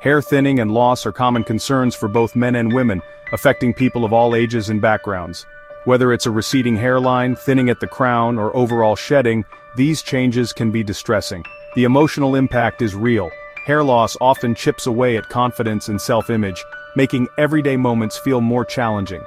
Hair thinning and loss are common concerns for both men and women, affecting people of all ages and backgrounds. Whether it's a receding hairline, thinning at the crown, or overall shedding, these changes can be distressing. The emotional impact is real. Hair loss often chips away at confidence and self-image, making everyday moments feel more challenging.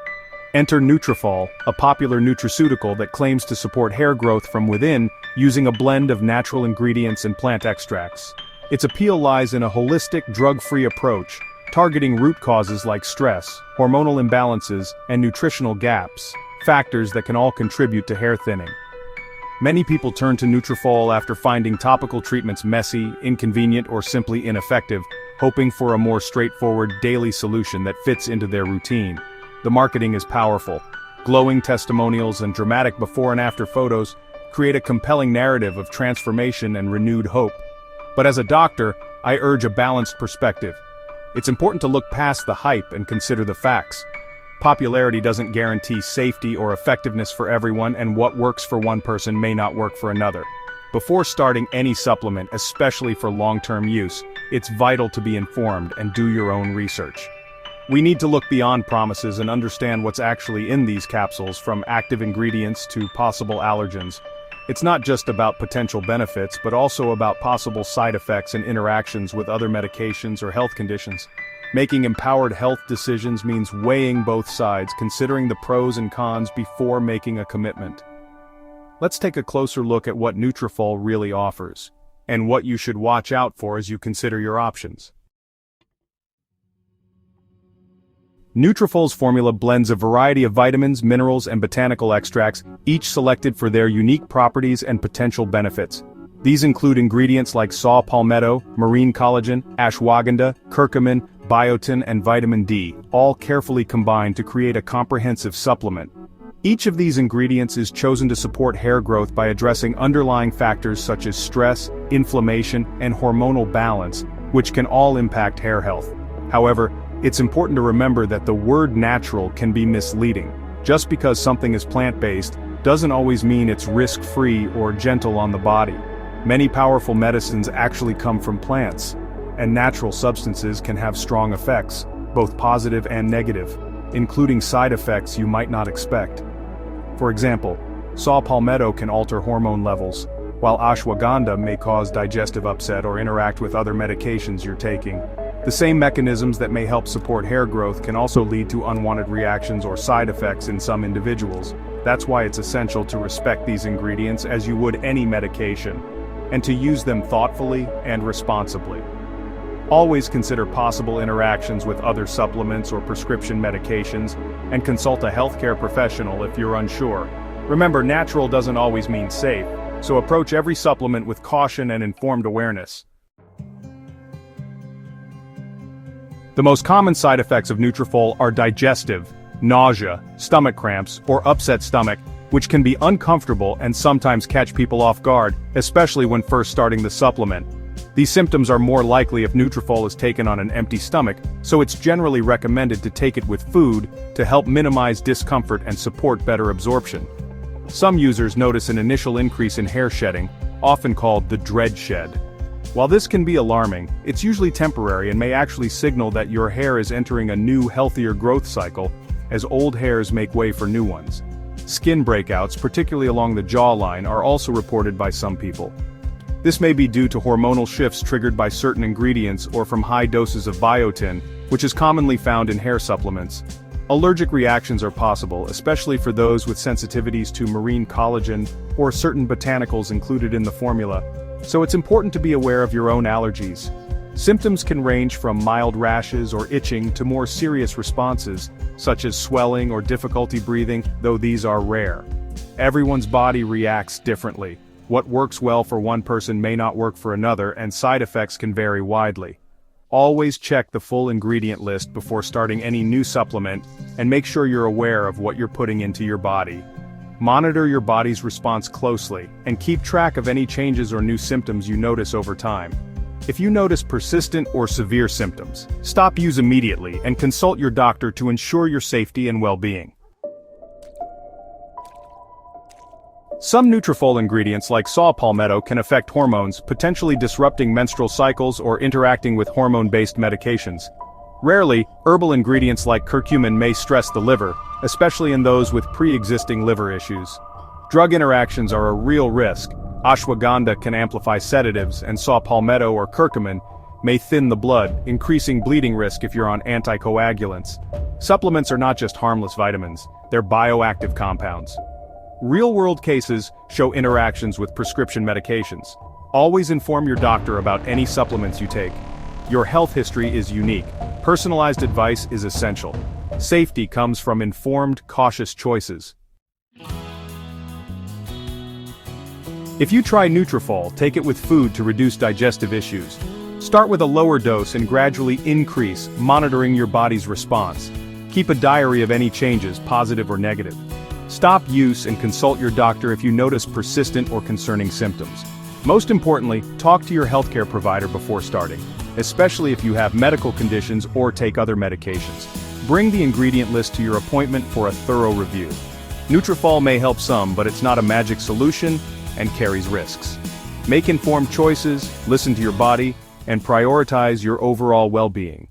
Enter Nutrafol, a popular nutraceutical that claims to support hair growth from within using a blend of natural ingredients and plant extracts. Its appeal lies in a holistic, drug-free approach, targeting root causes like stress, hormonal imbalances, and nutritional gaps, factors that can all contribute to hair thinning. Many people turn to Nutrafol after finding topical treatments messy, inconvenient, or simply ineffective, hoping for a more straightforward daily solution that fits into their routine. The marketing is powerful. Glowing testimonials and dramatic before and after photos create a compelling narrative of transformation and renewed hope. But as a doctor, I urge a balanced perspective. It's important to look past the hype and consider the facts. Popularity doesn't guarantee safety or effectiveness for everyone, and what works for one person may not work for another. Before starting any supplement, especially for long-term use, it's vital to be informed and do your own research. We need to look beyond promises and understand what's actually in these capsules, from active ingredients to possible allergens. It's not just about potential benefits, but also about possible side effects and interactions with other medications or health conditions. Making empowered health decisions means weighing both sides, considering the pros and cons before making a commitment. Let's take a closer look at what Nutrafol really offers, and what you should watch out for as you consider your options. Nutrafol's formula blends a variety of vitamins, minerals, and botanical extracts, each selected for their unique properties and potential benefits. These include ingredients like saw palmetto, marine collagen, ashwagandha, curcumin, biotin, and vitamin D, all carefully combined to create a comprehensive supplement. Each of these ingredients is chosen to support hair growth by addressing underlying factors such as stress, inflammation, and hormonal balance, which can all impact hair health. However, it's important to remember that the word natural can be misleading. Just because something is plant-based doesn't always mean it's risk-free or gentle on the body. Many powerful medicines actually come from plants, and natural substances can have strong effects, both positive and negative, including side effects you might not expect. For example, saw palmetto can alter hormone levels, while ashwagandha may cause digestive upset or interact with other medications you're taking. The same mechanisms that may help support hair growth can also lead to unwanted reactions or side effects in some individuals. That's why it's essential to respect these ingredients as you would any medication, and to use them thoughtfully and responsibly. Always consider possible interactions with other supplements or prescription medications, and consult a healthcare professional if you're unsure. Remember, natural doesn't always mean safe, so approach every supplement with caution and informed awareness. The most common side effects of Nutrafol are digestive, nausea, stomach cramps, or upset stomach, which can be uncomfortable and sometimes catch people off guard, especially when first starting the supplement. These symptoms are more likely if Nutrafol is taken on an empty stomach, so it's generally recommended to take it with food to help minimize discomfort and support better absorption. Some users notice an initial increase in hair shedding, often called the dread shed. While this can be alarming, it's usually temporary and may actually signal that your hair is entering a new, healthier growth cycle, as old hairs make way for new ones. Skin breakouts, particularly along the jawline, are also reported by some people. This may be due to hormonal shifts triggered by certain ingredients or from high doses of biotin, which is commonly found in hair supplements. Allergic reactions are possible, especially for those with sensitivities to marine collagen or certain botanicals included in the formula, so it's important to be aware of your own allergies. Symptoms can range from mild rashes or itching to more serious responses, such as swelling or difficulty breathing, though these are rare. Everyone's body reacts differently. What works well for one person may not work for another, and side effects can vary widely. Always check the full ingredient list before starting any new supplement, and make sure you're aware of what you're putting into your body. Monitor your body's response closely, and keep track of any changes or new symptoms you notice over time. If you notice persistent or severe symptoms, stop use immediately and consult your doctor to ensure your safety and well-being. Some Nutrafol ingredients like saw palmetto can affect hormones, potentially disrupting menstrual cycles or interacting with hormone-based medications. Rarely, herbal ingredients like curcumin may stress the liver, especially in those with pre-existing liver issues. Drug interactions are a real risk. Ashwagandha can amplify sedatives, and saw palmetto or curcumin may thin the blood, increasing bleeding risk if you're on anticoagulants. Supplements are not just harmless vitamins, they're bioactive compounds. Real-world cases show interactions with prescription medications. Always inform your doctor about any supplements you take. Your health history is unique. Personalized advice is essential. Safety comes from informed, cautious choices. If you try Nutrafol, take it with food to reduce digestive issues. Start with a lower dose and gradually increase, monitoring your body's response. Keep a diary of any changes, positive or negative. Stop use and consult your doctor if you notice persistent or concerning symptoms. Most importantly, talk to your healthcare provider before starting, especially if you have medical conditions or take other medications. Bring the ingredient list to your appointment for a thorough review. Nutrafol may help some, but it's not a magic solution and carries risks. Make informed choices, listen to your body, and prioritize your overall well-being.